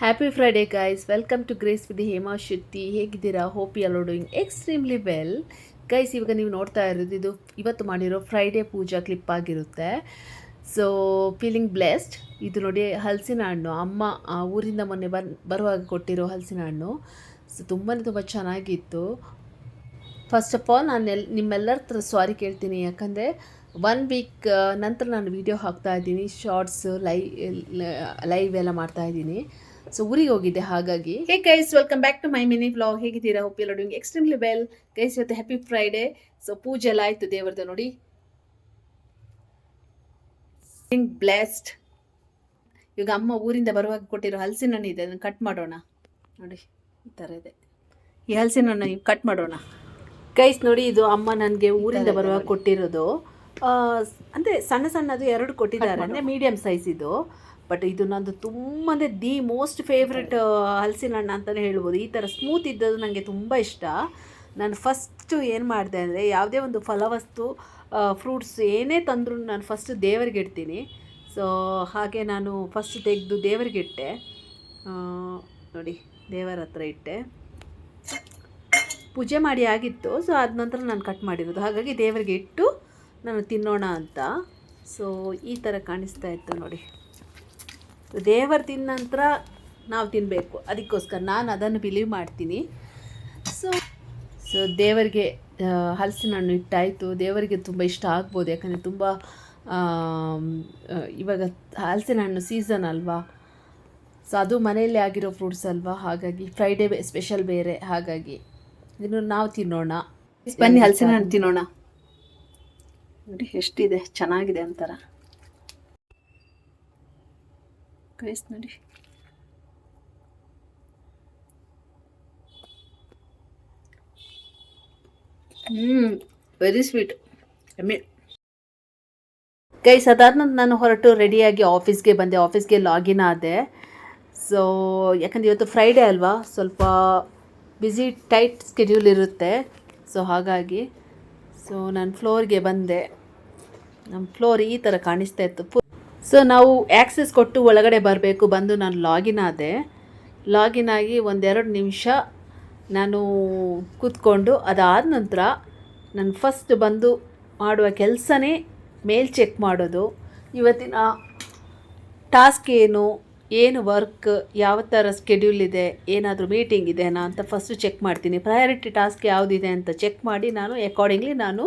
Happy Friday guys, welcome to grace with Hema Shetty. ಹೇಗಿದ್ದೀರಾ? Hope you are doing extremely well. Guys, ಇವಾಗ ನೀವು ನೋಡ್ತಾ ಇರೋದು ಇದು ಇವತ್ತು ಮಾಡಿರೋ ಫ್ರೈಡೇ ಪೂಜಾ ಕ್ಲಿಪ್ ಆಗಿರುತ್ತೆ. So feeling blessed. ಇದು ನೋಡಿ ಹಲಸಿನ ಹಣ್ಣು, ಅಮ್ಮ ಊರಿಂದ ಮೊನ್ನೆ ಬರುವಾಗ ಕೊಟ್ಟಿರೋ ಹಲಸಿನ ಹಣ್ಣು. ಸೊ ತುಂಬ ಚೆನ್ನಾಗಿತ್ತು. ಫಸ್ಟ್ ಆಫ್ ಆಲ್ ನಾನು ನಿಮ್ಮೆಲ್ಲರ ಹತ್ರ ಸಾರಿ ಕೇಳ್ತೀನಿ, ಯಾಕಂದರೆ 1 ವೀಕ್ ನಂತರ ನಾನು ವೀಡಿಯೋ ಹಾಕ್ತಾಯಿದ್ದೀನಿ, ಶಾರ್ಟ್ಸ್ ಲೈವ್ ಎಲ್ಲ ಮಾಡ್ತಾಯಿದ್ದೀನಿ. ಸೊ ಊರಿಗೆ ಹೋಗಿದ್ದೆ, ಹಾಗಾಗಿ. Hey guys, welcome back to my mini vlog. ಹೇಗಿದ್ದೀರಾ? Hope you are doing extremely well. Guys, ಇವತ್ತು ಹ್ಯಾಪಿ ಫ್ರೈಡೇ. ಸೊ ಪೂಜೆ ಎಲ್ಲ ಆಯಿತು ದೇವರದ್ದು ನೋಡಿ. ಬ್ಲೆಸ್ಡ್. ಇವಾಗ ಅಮ್ಮ ಊರಿಂದ ಬರುವಾಗ ಕೊಟ್ಟಿರೋ ಹಲಸಿನ ಹಣ್ಣು ಇದೆ, ಅದನ್ನು ಕಟ್ ಮಾಡೋಣ. ನೋಡಿ, ಈ ಥರ ಇದೆ ಈ ಹಲಸಿನ ಹಣ್ಣು. ಕಟ್ ಮಾಡೋಣ ಗೈಸ್. ನೋಡಿ, ಇದು ಅಮ್ಮ ನನಗೆ ಊರಿಂದ ಬರುವಾಗ ಕೊಟ್ಟಿರೋದು. ಅಂದರೆ ಸಣ್ಣದು 2 ಕೊಟ್ಟಿದ್ದಾರೆ, ಅಂದರೆ ಮೀಡಿಯಮ್ ಸೈಜ್ ಇದು. ಬಟ್ ಇದು ನಂದು ತುಂಬ ಅಂದರೆ ದಿ ಮೋಸ್ಟ್ ಫೇವ್ರೆಟ್ ಹಲಸಿನ ಹಣ್ಣು ಅಂತಲೇ ಹೇಳ್ಬೋದು. ಈ ಥರ ಸ್ಮೂತ್ ಇದ್ದದ್ದು ನನಗೆ ತುಂಬ ಇಷ್ಟ. ನಾನು ಫಸ್ಟು ಏನು ಮಾಡಿದೆ ಅಂದರೆ, ಯಾವುದೇ ಒಂದು ಫಲವಸ್ತು ಫ್ರೂಟ್ಸ್ ಏನೇ ತಂದರೂ ನಾನು ಫಸ್ಟು ದೇವರಿಗೆ ಇಡ್ತೀನಿ. ಸೊ ಹಾಗೆ ನಾನು ಫಸ್ಟ್ ತೆಗೆದು ದೇವರಿಗೆ ಇಟ್ಟೆ. ನೋಡಿ, ದೇವರ ಹತ್ರ ಇಟ್ಟೆ, ಪೂಜೆ ಮಾಡಿ ಆಗಿತ್ತು. ಸೊ ಆದ ನಂತರ ನಾನು ಕಟ್ ಮಾಡಿರೋದು, ಹಾಗಾಗಿ ದೇವರಿಗೆ ಇಟ್ಟು ನಾನು ತಿನ್ನೋಣ ಅಂತ. ಸೊ ಈ ಥರ ಕಾಣಿಸ್ತಾ ಇತ್ತು ನೋಡಿ. ದೇವರು ತಿಂದ ನಂತರ ನಾವು ತಿನ್ನಬೇಕು, ಅದಕ್ಕೋಸ್ಕರ ನಾನು ಅದನ್ನು ಬಿಲೀವ್ ಮಾಡ್ತೀನಿ. ಸೊ ದೇವರಿಗೆ ಹಲಸಿನ ಹಣ್ಣು ಇಟ್ಟಾಯಿತು. ದೇವರಿಗೆ ತುಂಬ ಇಷ್ಟ ಆಗ್ಬೋದು, ಯಾಕಂದರೆ ತುಂಬ ಇವಾಗ ಹಲಸಿನ ಹಣ್ಣು ಸೀಸನ್ ಅಲ್ವಾ. ಸೊ ಅದು ಮನೆಯಲ್ಲೇ ಆಗಿರೋ ಫ್ರೂಟ್ಸ್ ಅಲ್ವಾ, ಹಾಗಾಗಿ ಫ್ರೈಡೇ ಸ್ಪೆಷಲ್ ಬೇರೆ, ಹಾಗಾಗಿ ಇದನ್ನು ನಾವು ತಿನ್ನೋಣ. ಬನ್ನಿ ಹಲಸಿನ ಹಣ್ಣು ತಿನ್ನೋಣ. ನೋಡಿ ಎಷ್ಟಿದೆ, ಚೆನ್ನಾಗಿದೆ ಒಂಥರ. ಗೈಸ್ ನೋಡಿ, ವೆರಿ ಸ್ವೀಟ್, ಎಮ್ಮೆ. ಗೈಸ್, ಅದಾದ ನಂತರ ನಾನು ಹೊರಟು ರೆಡಿಯಾಗಿ ಆಫೀಸ್ಗೆ ಬಂದೆ. ಆಫೀಸ್ಗೆ ಲಾಗಿನ್ ಆದೆ. ಸೊ ಯಾಕಂದರೆ ಇವತ್ತು ಫ್ರೈಡೇ ಅಲ್ವಾ, ಸ್ವಲ್ಪ ಬ್ಯುಸಿ ಟೈಟ್ ಸ್ಕೆಡ್ಯೂಲ್ ಇರುತ್ತೆ. ಸೊ ಹಾಗಾಗಿ ನಾನು ಫ್ಲೋರ್ಗೆ ಬಂದೆ. ನಮ್ಮ ಫ್ಲೋರ್ ಈ ಥರ ಕಾಣಿಸ್ತಾ ಇತ್ತು. ಸೊ ನಾವು ಆ್ಯಕ್ಸೆಸ್ ಕೊಟ್ಟು ಒಳಗಡೆ ಬರಬೇಕು. ಬಂದು ನಾನು ಲಾಗಿನ್ ಆದೆ. ಲಾಗಿನ್ ಆಗಿ 1-2 ನಿಮಿಷ ನಾನು ಕೂತ್ಕೊಂಡು, ಅದಾದ ನಂತರ ನಾನು ಫಸ್ಟ್ ಬಂದು ಮಾಡುವ ಕೆಲಸನೇ ಮೇಲ್ ಚೆಕ್ ಮಾಡೋದು. ಇವತ್ತಿನ ಟಾಸ್ಕ್ ಏನು ವರ್ಕ್, ಯಾವ ಥರ ಸ್ಕೆಡ್ಯೂಲ್ ಇದೆ, ಏನಾದರೂ ಮೀಟಿಂಗ್ ಇದೆನಾ ಅಂತ ಫಸ್ಟು ಚೆಕ್ ಮಾಡ್ತೀನಿ. ಪ್ರಯಾರಿಟಿ ಟಾಸ್ಕ್ ಯಾವುದಿದೆ ಅಂತ ಚೆಕ್ ಮಾಡಿ ನಾನು ಅಕಾರ್ಡಿಂಗ್ಲಿ ನಾನು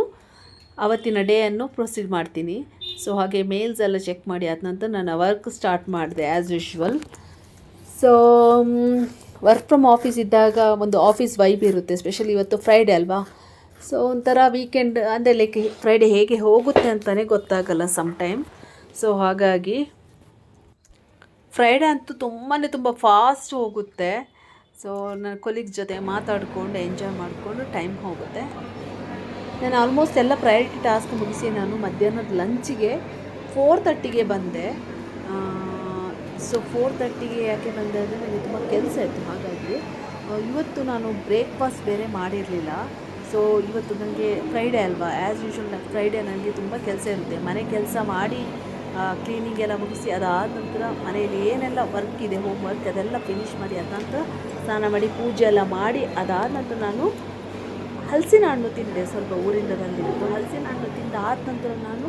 ಅವತ್ತಿನ ಡೇಯನ್ನು ಪ್ರೊಸೀಡ್ ಮಾಡ್ತೀನಿ. ಸೊ ಹಾಗೆ ಮೇಲ್ಸ್ ಎಲ್ಲ ಚೆಕ್ ಮಾಡಿ ಆದ ನಂತರ ನಾನು ವರ್ಕ್ ಸ್ಟಾರ್ಟ್ ಮಾಡಿದೆ as usual. So work from office ಇದ್ದಾಗ ಒಂದು ಆಫೀಸ್ ವೈಬ್ ಇರುತ್ತೆ, ಸ್ಪೆಷಲಿ ಇವತ್ತು ಫ್ರೈಡೇ ಅಲ್ವಾ. ಸೊ ಒಂಥರ ವೀಕೆಂಡ್ ಅಂದರೆ ಲೈಕ್ ಫ್ರೈಡೇ ಹೇಗೆ ಹೋಗುತ್ತೆ ಅಂತಲೇ ಗೊತ್ತಾಗಲ್ಲ ಸಮ್ಟೈಮ್. ಸೊ ಹಾಗಾಗಿ ಫ್ರೈಡೇ ಅಂತೂ ತುಂಬ ಫಾಸ್ಟ್ ಹೋಗುತ್ತೆ. ಸೊ ನನ್ನ ಕೊಲೀಗ್ಸ್ ಜೊತೆ ಮಾತಾಡಿಕೊಂಡು ಎಂಜಾಯ್ ಮಾಡಿಕೊಂಡು ಟೈಮ್ ಹೋಗುತ್ತೆ. ನಾನು ಆಲ್ಮೋಸ್ಟ್ ಎಲ್ಲ ಪ್ರಯಾರಿಟಿ ಟಾಸ್ಕ್ ಮುಗಿಸಿ ನಾನು ಮಧ್ಯಾಹ್ನದ ಲಂಚಿಗೆ 4:30ಗೆ ಬಂದೆ. ಸೊ 4:30ಗೆ ಯಾಕೆ ಬಂದೆ ಅಂದರೆ ನನಗೆ ತುಂಬ ಕೆಲಸ ಇತ್ತು, ಹಾಗಾಗಿ ಇವತ್ತು ನಾನು ಬ್ರೇಕ್ಫಾಸ್ಟ್ ಬೇರೆ ಮಾಡಿರಲಿಲ್ಲ. ಸೊ ಇವತ್ತು ನನಗೆ ಫ್ರೈಡೇ ಅಲ್ವಾ, ಆ್ಯಸ್ ಯೂಶ್ವಲ್ ಫ್ರೈಡೇ ನನಗೆ ತುಂಬ ಕೆಲಸ ಇರುತ್ತೆ. ಮನೆ ಕೆಲಸ ಮಾಡಿ ಕ್ಲೀನಿಂಗ್ ಎಲ್ಲ ಮುಗಿಸಿ ಅದಾದ ನಂತರ ಮನೆಯಲ್ಲಿ ಏನೆಲ್ಲ ವರ್ಕ್ ಇದೆ, ಹೋಮ್ ವರ್ಕ್, ಅದೆಲ್ಲ ಫಿನಿಷ್ ಮಾಡಿ ಅದ ನಂತರ ಸ್ನಾನ ಮಾಡಿ ಪೂಜೆ ಎಲ್ಲ ಮಾಡಿ ಅದಾದ ನಂತರ ನಾನು ಹಲಸಿನ ಹಣ್ಣು ತಿಂದೆ. ಸ್ವಲ್ಪ ಊರಿಂದ ಬಂದಿತ್ತು ಹಲಸಿನ ಹಣ್ಣು ತಿಂದಾದ ನಂತರ ನಾನು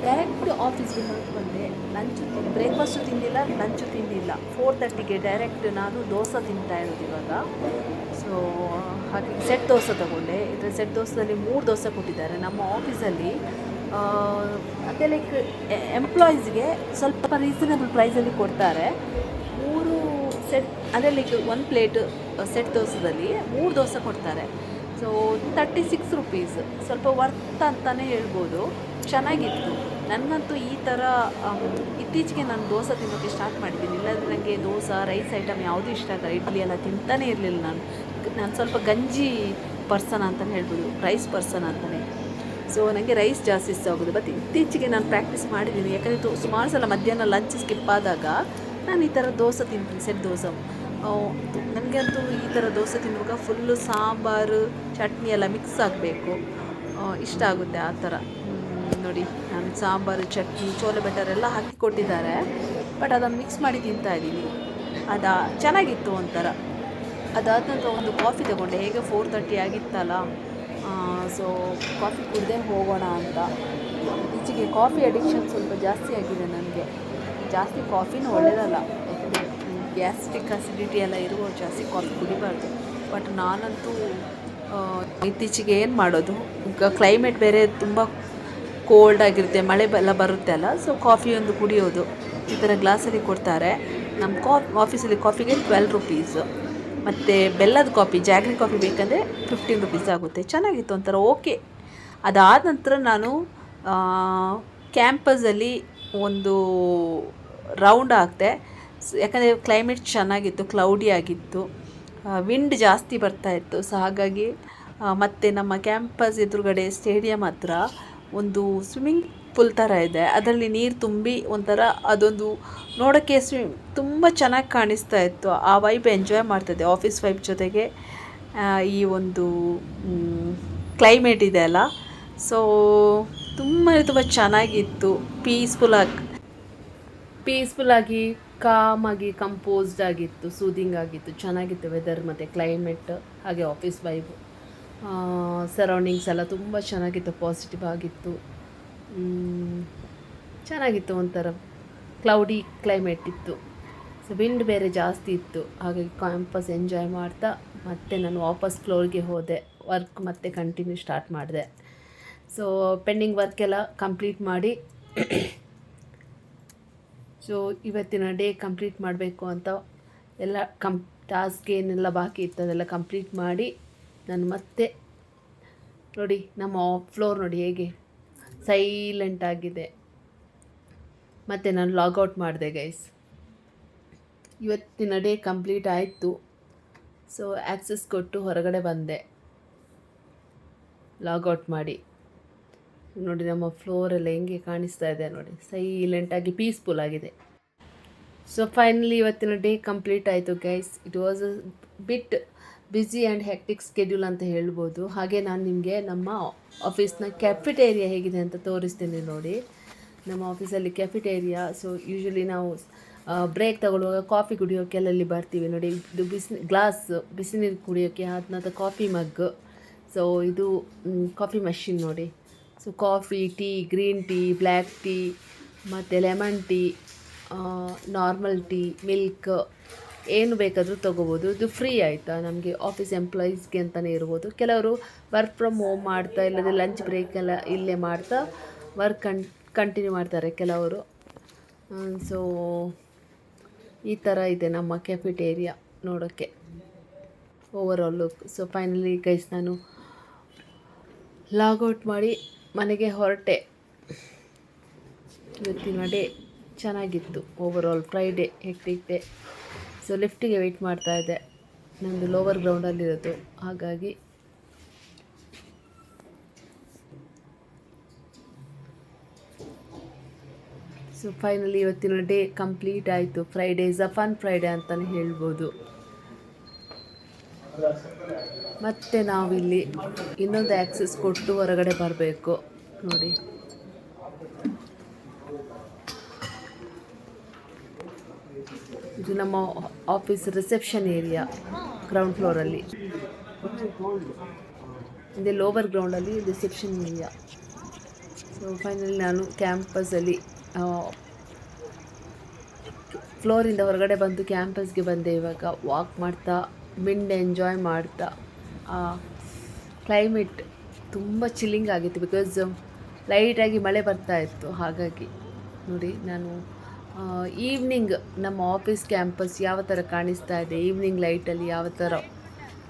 ಡೈರೆಕ್ಟ್ ಆಫೀಸ್ಗೆ ಬಂದೆ. ಬ್ರೇಕ್ಫಾಸ್ಟು ತಿಂದಿಲ್ಲ, ಲಂಚು ತಿಂದಿಲ್ಲ. 4:30ಗೆ ಡೈರೆಕ್ಟ್ ನಾನು ದೋಸೆ ತಿಂತಾ ಇರೋದು ಇವಾಗ. ಸೊ ಹಾಗೆ ಸೆಟ್ ದೋಸೆ ತೊಗೊಂಡೆ. ಇದರ ಸೆಟ್ ದೋಸೆದಲ್ಲಿ 3 ದೋಸೆ ಕೊಟ್ಟಿದ್ದಾರೆ ನಮ್ಮ ಆಫೀಸಲ್ಲಿ. ಅದೇ ಲೈಕ್ ಎಂಪ್ಲಾಯೀಸ್ಗೆ ಸ್ವಲ್ಪ ರೀಸನಬಲ್ ಪ್ರೈಸಲ್ಲಿ ಕೊಡ್ತಾರೆ. 3 ಸೆಟ್ ಅದೇ ಲೈಕ್ 1 ಪ್ಲೇಟ್ ಸೆಟ್ ದೋಸೆದಲ್ಲಿ 3 ದೋಸೆ ಕೊಡ್ತಾರೆ. ಸೊ 36 ರುಪೀಸ್, ಸ್ವಲ್ಪ ವರ್ತ್ ಅಂತಲೇ ಹೇಳ್ಬೋದು. ಚೆನ್ನಾಗಿತ್ತು. ನನಗಂತೂ ಈ ಥರ ಇತ್ತೀಚೆಗೆ ನಾನು ದೋಸೆ ತಿನ್ನೋಕ್ಕೆ ಸ್ಟಾರ್ಟ್ ಮಾಡಿದ್ದೀನಿ. ಇಲ್ಲಾಂದರೆ ನನಗೆ ದೋಸೆ ರೈಸ್ ಐಟಮ್ ಯಾವುದೂ ಇಷ್ಟ ಆಗಲ್ಲ. ಇಡ್ಲಿ ಎಲ್ಲ ತಿಂತಾನೇ ಇರಲಿಲ್ಲ ನಾನು ಸ್ವಲ್ಪ ಗಂಜಿ ಪರ್ಸನ್ ಅಂತಲೇ ಹೇಳ್ಬೋದು, ರೈಸ್ ಪರ್ಸನ್ ಅಂತಲೇ. ಸೊ ನನಗೆ ರೈಸ್ ಜಾಸ್ತಿ ಇಷ್ಟ ಆಗೋದು. ಬಟ್ ಇತ್ತೀಚೆಗೆ ನಾನು ಪ್ರಾಕ್ಟೀಸ್ ಮಾಡಿದ್ದೀನಿ, ಯಾಕಂದರೆ ಸುಮಾರು ಸಲ ಮಧ್ಯಾಹ್ನ ಲಂಚ್ ಸ್ಕಿಪ್ ಆದಾಗ ನಾನು ಈ ಥರ ದೋಸೆ ತಿಂತೀನಿ, ಸೆಟ್ ದೋಸೆ. ನನಗಂತೂ ಈ ಥರ ದೋಸೆ ತಿನ್ನುವಾಗ ಫುಲ್ಲು ಸಾಂಬಾರು ಚಟ್ನಿ ಎಲ್ಲ ಮಿಕ್ಸ್ ಆಗಬೇಕು, ಇಷ್ಟ ಆಗುತ್ತೆ ಆ ಥರ. ನೋಡಿ, ನಾನು ಸಾಂಬಾರು ಚಟ್ನಿ ಚೋಲೆ ಬಟರ್ ಎಲ್ಲ ಹಾಕಿ ಕೊಟ್ಟಿದ್ದಾರೆ, ಬಟ್ ಅದನ್ನು ಮಿಕ್ಸ್ ಮಾಡಿ ತಿಂತಾಯಿದ್ದೀನಿ. ಅದು ಚೆನ್ನಾಗಿತ್ತು ಒಂಥರ. ಅದಾದ ನಂತರ ಒಂದು ಕಾಫಿ ತಗೊಂಡೆ, ಹೇಗೆ 4:30 ಆಗಿತ್ತಲ್ಲ, ಸೊ ಕಾಫಿ ಕುಡಿದೇ ಹೋಗೋಣ ಅಂತ. ಈಚೆಗೆ ಕಾಫಿ ಅಡಿಕ್ಷನ್ ಸ್ವಲ್ಪ ಜಾಸ್ತಿ ಆಗಿದೆ ನನಗೆ. ಜಾಸ್ತಿ ಕಾಫಿನೂ ಒಳ್ಳೆಯದಲ್ಲ, ಯಾಕಂದರೆ ಗ್ಯಾಸ್ಟ್ರಿಕ್ ಅಸಿಡಿಟಿ ಎಲ್ಲ ಇರುವವರು ಜಾಸ್ತಿ ಕಾಫಿ ಕುಡಿಬಾರ್ದು. ಬಟ್ ನಾನಂತೂ ಇತ್ತೀಚೆಗೆ ಏನು ಮಾಡೋದು, ಈಗ ಕ್ಲೈಮೇಟ್ ಬೇರೆ ತುಂಬ ಕೋಲ್ಡ್ ಆಗಿರುತ್ತೆ, ಮಳೆ ಎಲ್ಲ ಬರುತ್ತೆ ಅಲ್ಲ, ಸೊ ಕಾಫಿ ಒಂದು ಕುಡಿಯೋದು. ಈ ಥರ ಗ್ಲಾಸಲ್ಲಿ ಕೊಡ್ತಾರೆ. ನಮ್ಮ ಆಫೀಸಲ್ಲಿ ಕಾಫಿಗೆ 12 ರುಪೀಸ್. ಮತ್ತು ಬೆಲ್ಲದ ಕಾಫಿ, ಜಾಗ್ರಿ ಕಾಫಿ ಬೇಕಂದರೆ 15 ರುಪೀಸ್ ಆಗುತ್ತೆ. ಚೆನ್ನಾಗಿತ್ತು ಒಂಥರ, ಓಕೆ. ಅದಾದ ನಂತರ ನಾನು ಕ್ಯಾಂಪಸಲ್ಲಿ ಒಂದು ರೌಂಡ್ ಹಾಕ್ದೆ. ಯಾಕಂದರೆ ಕ್ಲೈಮೇಟ್ ಚೆನ್ನಾಗಿತ್ತು, ಕ್ಲೌಡಿ ಆಗಿತ್ತು, ವಿಂಡ್ ಜಾಸ್ತಿ ಬರ್ತಾಯಿತ್ತು. ಸೊ ಹಾಗಾಗಿ ಮತ್ತು ನಮ್ಮ ಕ್ಯಾಂಪಸ್ ಎದುರುಗಡೆ ಸ್ಟೇಡಿಯಂ ಹತ್ರ ಒಂದು ಸ್ವಿಮ್ಮಿಂಗ್ ಪೂಲ್ ಥರ ಇದೆ. ಅದರಲ್ಲಿ ನೀರು ತುಂಬಿ ಒಂಥರ ಅದೊಂದು ನೋಡೋಕ್ಕೆ ತುಂಬ ಚೆನ್ನಾಗಿ ಕಾಣಿಸ್ತಾ ಇತ್ತು. ಆ ವೈಬ್ ಎಂಜಾಯ್ ಮಾಡ್ತಾಯಿದ್ದೆ, ಆಫೀಸ್ ವೈಬ್ ಜೊತೆಗೆ ಈ ಒಂದು ಕ್ಲೈಮೇಟ್ ಇದೆ ಅಲ್ಲ, ಸೊ ತುಂಬ ಚೆನ್ನಾಗಿತ್ತು. ಪೀಸ್ಫುಲ್ಲಾಗಿ ಕಾಮಾಗಿ ಕಂಪೋಸ್ಡ್ ಆಗಿತ್ತು, ಸೂದಿಂಗ್ ಆಗಿತ್ತು, ಚೆನ್ನಾಗಿತ್ತು ವೆದರ್ ಮತ್ತು ಕ್ಲೈಮೇಟ್, ಹಾಗೆ ಆಫೀಸ್ ವೈಬು, ಸರೌಂಡಿಂಗ್ಸ್ ಎಲ್ಲ ತುಂಬ ಚೆನ್ನಾಗಿತ್ತು, ಪಾಸಿಟಿವ್ ಆಗಿತ್ತು, ಚೆನ್ನಾಗಿತ್ತು. ಒಂಥರ ಕ್ಲೌಡಿ ಕ್ಲೈಮೇಟ್ ಇತ್ತು. ಸೊ ವಿಂಡ್ ಬೇರೆ ಜಾಸ್ತಿ ಇತ್ತು, ಹಾಗಾಗಿ ಕ್ಯಾಂಪಸ್ ಎಂಜಾಯ್ ಮಾಡ್ತಾ ಮತ್ತೆ ನಾನು ವಾಪಸ್ ಫ್ಲೋರ್ಗೆ ಹೋದೆ. ವರ್ಕ್ ಮತ್ತೆ ಕಂಟಿನ್ಯೂ ಸ್ಟಾರ್ಟ್ ಮಾಡಿದೆ. ಸೊ ಪೆಂಡಿಂಗ್ ವರ್ಕೆಲ್ಲ ಕಂಪ್ಲೀಟ್ ಮಾಡಿ, ಸೊ ಇವತ್ತಿನ ಡೇ ಕಂಪ್ಲೀಟ್ ಮಾಡಬೇಕು ಅಂತ ಎಲ್ಲ ಟಾಸ್ಕ್ ಏನೆಲ್ಲ ಬಾಕಿ ಇತ್ತು ಅದೆಲ್ಲ ಕಂಪ್ಲೀಟ್ ಮಾಡಿ ನಾನು ಮತ್ತೆ ನೋಡಿ ನಮ್ಮ ಫ್ಲೋರ್ ನೋಡಿ ಹೇಗೆ ಸೈಲೆಂಟ್ ಆಗಿದೆ. ಮತ್ತು ನಾನು ಲಾಗೌಟ್ ಮಾಡಿದೆ ಗೈಸ್. ಇವತ್ತಿನ ಡೇ ಕಂಪ್ಲೀಟ್ ಆಯಿತು. ಸೊ ಆ್ಯಕ್ಸಸ್ ಕೊಟ್ಟು ಹೊರಗಡೆ ಬಂದೆ ಲಾಗೌಟ್ ಮಾಡಿ. ನೋಡಿ ನಮ್ಮ ಫ್ಲೋರೆಲ್ಲ ಹೆಂಗೆ ಕಾಣಿಸ್ತಾ ಇದೆ ನೋಡಿ, ಸೈಲೆಂಟಾಗಿ ಪೀಸ್ಫುಲ್ ಆಗಿದೆ. ಸೊ ಫೈನಲಿ ಇವತ್ತಿನ ಡೇ ಕಂಪ್ಲೀಟ್ ಆಯಿತು guys. It was a bit busy and hectic schedule ಅಂತ ಹೇಳ್ಬೋದು. ಹಾಗೆ ನಾನು ನಿಮಗೆ ನಮ್ಮ ಆಫೀಸ್ನ ಕ್ಯಾಫಿಟೇರಿಯಾ ಹೇಗಿದೆ ಅಂತ ತೋರಿಸ್ತೀನಿ ನೋಡಿ. ನಮ್ಮ ಆಫೀಸಲ್ಲಿ ಕ್ಯಾಫಿಟೇರಿಯಾ, ಸೊ ಯೂಶ್ವಲಿ ನಾವು ಬ್ರೇಕ್ ತಗೊಳ್ಳುವಾಗ ಕಾಫಿ ಕುಡಿಯೋಕ್ಕೆ ಅಲ್ಲಲ್ಲಿ ಬರ್ತೀವಿ ನೋಡಿ. ಇದು ಗ್ಲಾಸ್ ಬಿಸಿನೀರು ಕುಡಿಯೋಕ್ಕೆ, ಅದ ನಂತರ ಕಾಫಿ ಮಗ್, ಸೊ ಇದು ಕಾಫಿ ಮಷಿನ್ ನೋಡಿ. So coffee, tea, green tea, black tea, ಮತ್ತು lemon tea, normal tea, milk, ಏನು ಬೇಕಾದರೂ ತೊಗೋಬೋದು. ಇದು ಫ್ರೀ ಆಯಿತಾ ನಮಗೆ, ಆಫೀಸ್ ಎಂಪ್ಲಾಯೀಸ್ಗೆ ಅಂತಲೇ ಇರ್ಬೋದು. ಕೆಲವರು ವರ್ಕ್ ಫ್ರಮ್ ಹೋಮ್ ಮಾಡ್ತಾ, ಇಲ್ಲದೆ ಲಂಚ್ ಬ್ರೇಕೆಲ್ಲ ಇಲ್ಲೇ ಮಾಡ್ತಾ ವರ್ಕ್ ಕಂಟಿನ್ಯೂ ಮಾಡ್ತಾರೆ ಕೆಲವರು. ಸೊ ಈ ಥರ ಇದೆ ನಮ್ಮ ಕ್ಯಾಫಿಟೇರಿಯಾ ನೋಡೋಕ್ಕೆ overall look. So finally guys ನಾನು ಲಾಗೌಟ್ ಮಾಡಿ ಮನೆಗೆ ಹೊರಟೆ. ಇವತ್ತಿನ ಡೇ ಚೆನ್ನಾಗಿತ್ತು overall, Friday hectic day. So ಲಿಫ್ಟಿಗೆ ವೆಯ್ಟ್ ಮಾಡ್ತಾಯಿದ್ದೆ, ನಮ್ಮದು ಲೋವರ್ ಗ್ರೌಂಡಲ್ಲಿರೋದು, ಹಾಗಾಗಿ ಸೊ ಫೈನಲಿ ಇವತ್ತಿನ ಡೇ ಕಂಪ್ಲೀಟ್ ಆಯಿತು. Friday is a fun Friday ಅಂತಲೇ ಹೇಳ್ಬೋದು. ಮತ್ತು ನಾವಿಲ್ಲಿ ಇನ್ನೊಂದು ಆ್ಯಕ್ಸಸ್ ಕೊಟ್ಟು ಹೊರಗಡೆ ಬರಬೇಕು ನೋಡಿ. ಇದು ನಮ್ಮ ಆಫೀಸ್ ರಿಸೆಪ್ಷನ್ ಏರಿಯಾ ಗ್ರೌಂಡ್ ಫ್ಲೋರಲ್ಲಿ. ಇದೆ ಲೋವರ್ ಗ್ರೌಂಡಲ್ಲಿ ರಿಸೆಪ್ಷನ್ ಏರಿಯಾ. ಸೊ ಫೈನಲಿ ನಾನು ಕ್ಯಾಂಪಸಲ್ಲಿ ಫ್ಲೋರಿಂದ ಹೊರಗಡೆ ಬಂದು ಕ್ಯಾಂಪಸ್ಗೆ ಬಂದೆ. ಇವಾಗ ವಾಕ್ ಮಾಡ್ತಾ, ವಿಂಡ್ ಎಂಜಾಯ್ ಮಾಡ್ತಾ, ಕ್ಲೈಮೇಟ್ ತುಂಬ ಚಿಲ್ಲಿಂಗ್ ಆಗಿತ್ತು, ಬಿಕಾಸ್ ಲೈಟಾಗಿ ಮಳೆ ಬರ್ತಾ ಇತ್ತು. ಹಾಗಾಗಿ ನೋಡಿ ನಾನು ಈವ್ನಿಂಗ್ ನಮ್ಮ ಆಫೀಸ್ ಕ್ಯಾಂಪಸ್ ಯಾವ ಥರ ಕಾಣಿಸ್ತಾ ಇದೆ, ಈವ್ನಿಂಗ್ ಲೈಟಲ್ಲಿ ಯಾವ ಥರ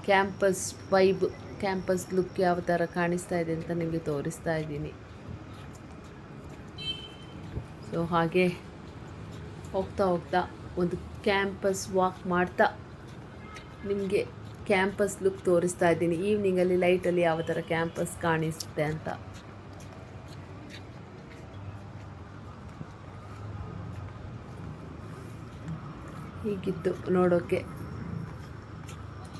ಕ್ಯಾಂಪಸ್ ವೈಬ್, ಕ್ಯಾಂಪಸ್ ಲುಕ್ ಯಾವ ಥರ ಕಾಣಿಸ್ತಾ ಇದೆ ಅಂತ ನಿಮಗೆ ತೋರಿಸ್ತಾ ಇದ್ದೀನಿ. ಸೊ ಹಾಗೆ ಹೋಗ್ತಾ ಒಂದು ಕ್ಯಾಂಪಸ್ ವಾಕ್ ಮಾಡ್ತಾ ನಿಮಗೆ ಕ್ಯಾಂಪಸ್ ಲುಕ್ ತೋರಿಸ್ತಾ ಇದ್ದೀನಿ. ಈವ್ನಿಂಗಲ್ಲಿ ಲೈಟಲ್ಲಿ ಯಾವ ಥರ ಕ್ಯಾಂಪಸ್ ಕಾಣಿಸುತ್ತೆ ಅಂತ. ಹೀಗಿತ್ತು ನೋಡೋಕ್ಕೆ.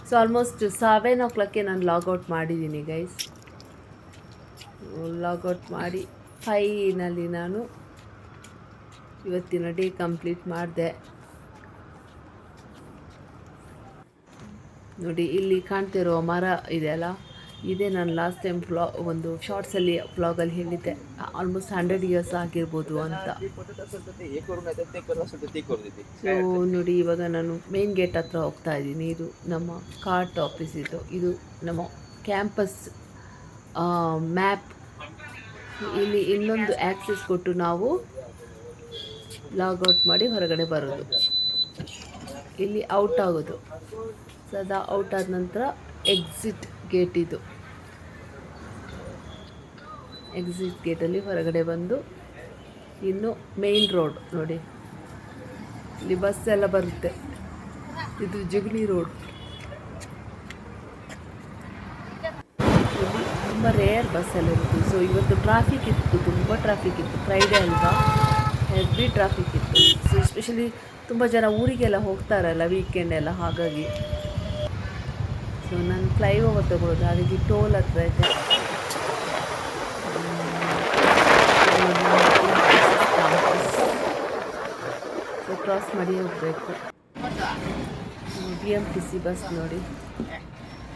ಸೊ ಆಲ್ಮೋಸ್ಟ್ 7 o'clock ನಾನು ಲಾಗೌಟ್ ಮಾಡಿದ್ದೀನಿ ಗೈಸ್. ಲಾಗೌಟ್ ಮಾಡಿ ಫೈನಲಿ ನಾನು ಇವತ್ತಿನ ಡೇ ಕಂಪ್ಲೀಟ್ ಮಾಡಿದೆ. ನೋಡಿ ಇಲ್ಲಿ ಕಾಣ್ತಿರೋ ಮರ ಇದೆಯಲ್ಲ, ಇದೇ ನಾನು ಲಾಸ್ಟ್ ಟೈಮ್ ಒಂದು ಶಾರ್ಟ್ಸಲ್ಲಿ ವ್ಲಾಗಲ್ಲಿ ಹೇಳಿದ್ದೆ, ಆಲ್ಮೋಸ್ಟ್ 100 ಇಯರ್ಸ್ ಆಗಿರ್ಬೋದು ಅಂತ. ಸೊ ನೋಡಿ, ಇವಾಗ ನಾನು ಮೇನ್ ಗೇಟ್ ಹತ್ರ ಹೋಗ್ತಾ ಇದ್ದೀನಿ. ಇದು ನಮ್ಮ ಕಾರ್ಟ್ ಆಫೀಸ್, ಇದು ನಮ್ಮ ಕ್ಯಾಂಪಸ್ ಮ್ಯಾಪ್. ಇಲ್ಲಿ ಇನ್ನೊಂದು ಆ್ಯಕ್ಸೆಸ್ ಕೊಟ್ಟು ನಾವು ಲಾಗೌಟ್ ಮಾಡಿ ಹೊರಗಡೆ ಬರೋದು, ಇಲ್ಲಿ ಔಟ್ ಆಗೋದು. ಸದಾ ಔಟ್ ಆದ ನಂತರ ಎಕ್ಸಿಟ್ ಗೇಟ್, ಇದು ಎಕ್ಸಿಟ್ ಗೇಟಲ್ಲಿ ಹೊರಗಡೆ ಬಂದು ಇನ್ನು ಮೇನ್ ರೋಡ್ ನೋಡಿ, ಇಲ್ಲಿ ಬಸ್ ಎಲ್ಲ ಬರುತ್ತೆ. ಇದು ಜುಗ್ನಿ ರೋಡ್. ಇಲ್ಲಿ ತುಂಬ ರೇರ್ ಬಸ್ ಎಲ್ಲ ಇರುತ್ತೆ. ಸೊ ಇವತ್ತು ಟ್ರಾಫಿಕ್ ಇತ್ತು, ತುಂಬ ಟ್ರಾಫಿಕ್ ಇತ್ತು. ಫ್ರೈಡೇ ಅಲ್ವಾ, ಹೆವಿ ಟ್ರಾಫಿಕ್ ಇತ್ತು. ಸೊ ಎಸ್ಪೆಷಲಿ ತುಂಬ ಜನ ಊರಿಗೆಲ್ಲ ಹೋಗ್ತಾರಲ್ಲ ವೀಕೆಂಡ್ ಎಲ್ಲ, ಹಾಗಾಗಿ. ಸೊ ನಾನು ಫ್ಲೈಓವರ್ ತಗೊಳ್ಳೋದು, ಹಾಗಾಗಿ ಟೋಲ್ ಹತ್ರ ಇದೆ. ಸೊ ಕ್ರಾಸ್ ಮಾಡಿ ಹೋಗಬೇಕು. BMTC ಬಸ್ ನೋಡಿ.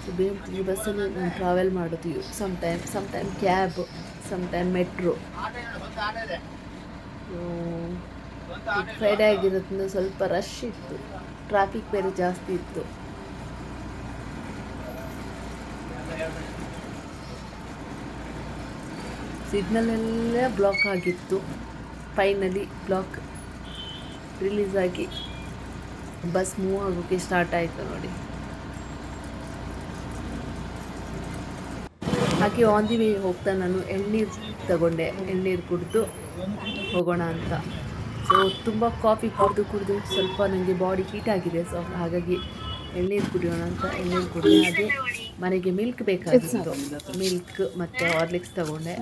ಸೊ BMTC ಬಸ್ಸಲ್ಲಿ ನಾನು ಟ್ರಾವೆಲ್ ಮಾಡೋದು. Sometime cab, sometime metro. Friday ಆಗಿರೋದ್ರಿಂದ ಸ್ವಲ್ಪ ರಶ್ ಇತ್ತು, ಟ್ರಾಫಿಕ್ ಬೇರೆ ಜಾಸ್ತಿ ಇತ್ತು. ಸಿಗ್ನಲ್ ಎಲ್ಲ ಬ್ಲಾಕ್ ಆಗಿತ್ತು. ಫೈನಲಿ ಬ್ಲಾಕ್ ರಿಲೀಸ್ ಆಗಿ ಬಸ್ ಮೂವ್ ಆಗೋಕ್ಕೆ ಸ್ಟಾರ್ಟ್ ಆಯಿತು ನೋಡಿ. ಹಾಗೆ ಆನ್ ದಿ ವೇ ಹೋಗ್ತಾ ನಾನು ಎಳ್ನೀರು ತಗೊಂಡೆ, ಎಳ್ನೀರು ಕುಡಿದು ಹೋಗೋಣ ಅಂತ. ಸೊ ತುಂಬ ಕಾಫಿ ಕುಡಿದು ಸ್ವಲ್ಪ ನನಗೆ ಬಾಡಿ ಹೀಟ್ ಆಗಿದೆ. ಸೊ ಹಾಗಾಗಿ ಎಳ್ನೀರು ಕುಡಿಯೋಣ ಅಂತ ಎಳ್ನೀರು ಕುಡಿದೆ. ಹಾಗೆ ಮನೆಗೆ ಮಿಲ್ಕ್ ಬೇಕಾಗಿತ್ತು, ಮಿಲ್ಕ್ ಮತ್ತು ಹಾರ್ಲಿಕ್ಸ್ ತಗೊಂಡೆ.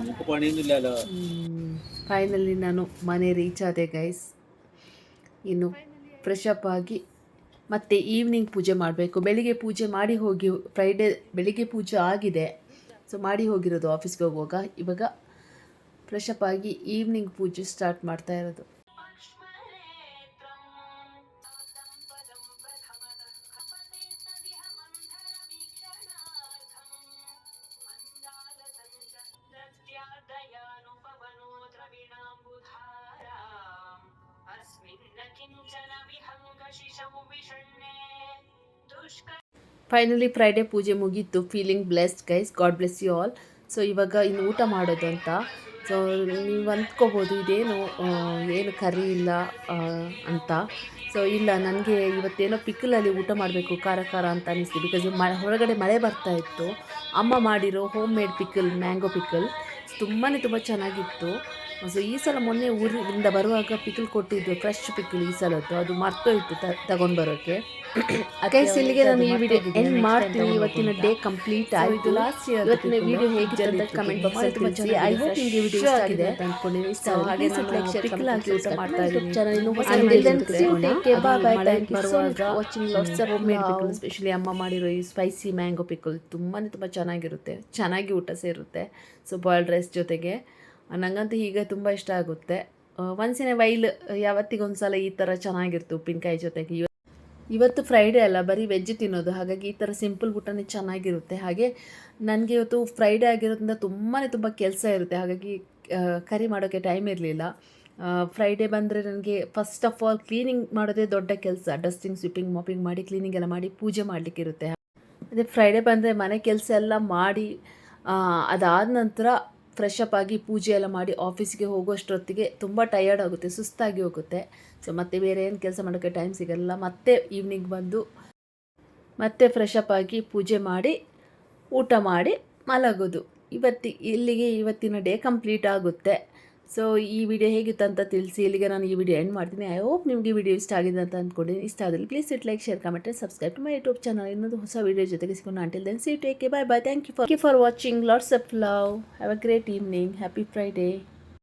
ಫೈನಲಿ ನಾನು ಮನೆ ರೀಚ್ ಆದೆ ಗೈಸ್. ಇನ್ನು ಫ್ರೆಶ್ ಅಪ್ ಆಗಿ ಮತ್ತೆ ಈವ್ನಿಂಗ್ ಪೂಜೆ ಮಾಡಬೇಕು. ಬೆಳಿಗ್ಗೆ ಪೂಜೆ ಮಾಡಿ ಹೋಗಿ, ಫ್ರೈಡೇ ಬೆಳಿಗ್ಗೆ ಪೂಜೆ ಆಗಿದೆ. ಸೊ ಮಾಡಿ ಹೋಗಿರೋದು ಆಫೀಸ್ಗೆ ಹೋಗುವಾಗ. ಇವಾಗ ಫ್ರೆಶ್ ಅಪ್ ಆಗಿ ಈವ್ನಿಂಗ್ ಪೂಜೆ ಸ್ಟಾರ್ಟ್ ಮಾಡ್ತಾ ಇರೋದು. ಫೈನಲಿ ಫ್ರೈಡೇ ಪೂಜೆ ಮುಗೀತು. Feeling blessed guys, God bless you all. So ಇವಾಗ ಇನ್ನು ಊಟ ಮಾಡೋದು ಅಂತ. ಸೊ ನೀವು ಅಂದ್ಕೋಬೋದು ಇದೇನು ಏನು ಕರಿ ಇಲ್ಲ ಅಂತ. ಸೊ ಇಲ್ಲ, ನನಗೆ ಇವತ್ತೇನೋ ಪಿಕ್ಕಲಲ್ಲಿ ಊಟ ಮಾಡಬೇಕು ಖಾರ ಖಾರ ಅಂತ ಅನಿಸ್ತು. ಬಿಕಾಸ್ ಹೊರಗಡೆ ಮಳೆ ಬರ್ತಾ ಇತ್ತು. ಅಮ್ಮ ಮಾಡಿರೋ home made pickle, mango pickle ತುಂಬಾ ಚೆನ್ನಾಗಿತ್ತು. ಸೊ ಈ ಸಲ ಮೊನ್ನೆ ಊರಿಂದ ಬರುವಾಗ ಪಿಕ್ಕಲ್ ಕೊಟ್ಟಿದ್ದು, ಫ್ರೆಶ್ ಪಿಕ್ಕಲ್ ಈ ಸಲದ್ದು. ಅದು ಮರ್ತೋಯ್ತು ತಗೊಂಡು ಬರೋಕ್ಕೆ. ಗೈಸ್, ಇಲ್ಲಿಗೆ ನಾನು ಈ ವಿಡಿಯೋ ಎಂಡ್ ಮಾಡ್ತೀನಿ. ಇವತ್ತಿನ ಡೇ ಕಂಪ್ಲೀಟ್ ಆಯಿತು. ಇವತ್ತಿನ ವಿಡಿಯೋ ಹೇಗಿತ್ತು ಅಂತ ಕಮೆಂಟ್ ಬಾಕ್ಸಲ್ಲಿ ತಿಳಿಸಿ. ಐ ಹೋಪ್ ನಿಮಗೆ ವಿಡಿಯೋ ಇಷ್ಟ ಆಗಿದೆ ಅಂತ ಅಂದ್ಕೊಂಡಿದ್ದೀನಿ. ಸೊ ಹಾಗೆ ನಾನು ಪಿಕ್ಕಲ್ ಹಾಕಿ ಊಟ ಮಾಡ್ತಾ ಇದ್ದೀನಿ. Watching lots of home made pickle, specially ಅಮ್ಮ ಮಾಡಿರೋ ಈ ಸ್ಪೈಸಿ ಮ್ಯಾಂಗೋ ಪಿಕ್ಕಲ್ ತುಂಬಾ ಚೆನ್ನಾಗಿರುತ್ತೆ, ಚೆನ್ನಾಗಿ ಊಟ ಸೇರುತ್ತೆ. ಸೊ ಬಾಯ್ಲ್ಡ್ ರೈಸ್ ಜೊತೆಗೆ ನನಗಂತೂ ಹೀಗೆ ತುಂಬ ಇಷ್ಟ ಆಗುತ್ತೆ. ಒನ್ಸ್ ಇನ್ ಎ ವೈಲ್, ಯಾವತ್ತಿಗೊಂದು ಸಲ ಈ ಥರ ಚೆನ್ನಾಗಿರುತ್ತೆ ಉಪ್ಪಿನಕಾಯಿ ಜೊತೆಗೆ. ಇವತ್ತು ಫ್ರೈಡೇ ಅಲ್ಲ, ಬರೀ ವೆಜ್ ತಿನ್ನೋದು, ಹಾಗಾಗಿ ಈ ಥರ ಸಿಂಪಲ್ ಊಟನೇ ಚೆನ್ನಾಗಿರುತ್ತೆ. ಹಾಗೆ ನನಗೆ ಇವತ್ತು ಫ್ರೈಡೇ ಆಗಿರೋದ್ರಿಂದ ತುಂಬ ಕೆಲಸ ಇರುತ್ತೆ, ಹಾಗಾಗಿ ಕರಿ ಮಾಡೋಕ್ಕೆ ಟೈಮ್ ಇರಲಿಲ್ಲ. ಫ್ರೈಡೇ ಬಂದರೆ ನನಗೆ ಫಸ್ಟ್ ಆಫ್ ಆಲ್ ಕ್ಲೀನಿಂಗ್ ಮಾಡೋದೇ ದೊಡ್ಡ ಕೆಲಸ. ಡಸ್ಟಿಂಗ್, ಸ್ವಿಪ್ಪಿಂಗ್, ಮಾಪಿಂಗ್ ಮಾಡಿ, ಕ್ಲೀನಿಂಗ್ ಎಲ್ಲ ಮಾಡಿ ಪೂಜೆ ಮಾಡಲಿಕ್ಕಿರುತ್ತೆ. ಅದೇ ಫ್ರೈಡೇ ಬಂದರೆ ಮನೆ ಕೆಲಸ ಎಲ್ಲ ಮಾಡಿ ಅದಾದ ನಂತರ ಫ್ರೆಶ್ ಅಪ್ ಆಗಿ ಪೂಜೆ ಎಲ್ಲ ಮಾಡಿ ಆಫೀಸ್ಗೆ ಹೋಗೋಷ್ಟೊತ್ತಿಗೆ ತುಂಬ ಟಯರ್ಡ್ ಆಗುತ್ತೆ, ಸುಸ್ತಾಗಿ ಹೋಗುತ್ತೆ. ಸೊ ಮತ್ತೆ ಬೇರೆ ಏನು ಕೆಲಸ ಮಾಡೋಕ್ಕೆ ಟೈಮ್ ಸಿಗಲ್ಲ. ಮತ್ತೆ ಈವ್ನಿಂಗ್ ಬಂದು ಮತ್ತೆ ಫ್ರೆಶ್ ಅಪ್ ಆಗಿ ಪೂಜೆ ಮಾಡಿ ಊಟ ಮಾಡಿ ಮಲಗೋದು. ಇಲ್ಲಿಗೆ ಇವತ್ತಿನ ಡೇ ಕಂಪ್ಲೀಟ್ ಆಗುತ್ತೆ. ಸೊ ಈ ವಿಡಿಯೋ ಹೇಗಿತ್ತು ಅಂತ ತಿಳಿಸಿ. ಇಲ್ಲಿಗೆ ನಾನು ಈ ವಿಡಿಯೋ ಎಂಡ್ ಮಾಡ್ತೀನಿ. ಐ ಹೋಪ್ ನಿಮಗೆ ವಿಡಿಯೋ ಇಷ್ಟ ಆಗಿದೆ ಅಂತ ಅಂದ್ಕೊಂಡಿದ್ದೀನಿ. ಇಷ್ಟ ಆದಲ್ಲಿ please it like, share, comment, subscribe to my YouTube channel. ಇನ್ನೊಂದು ಹೊಸ ವಿಡಿಯೋ ಜೊತೆಗೆ ಸಿಗೋಣ. Until then see you, take care, bye bye. Thank you for watching. Lots of love. Have a great evening. Happy Friday.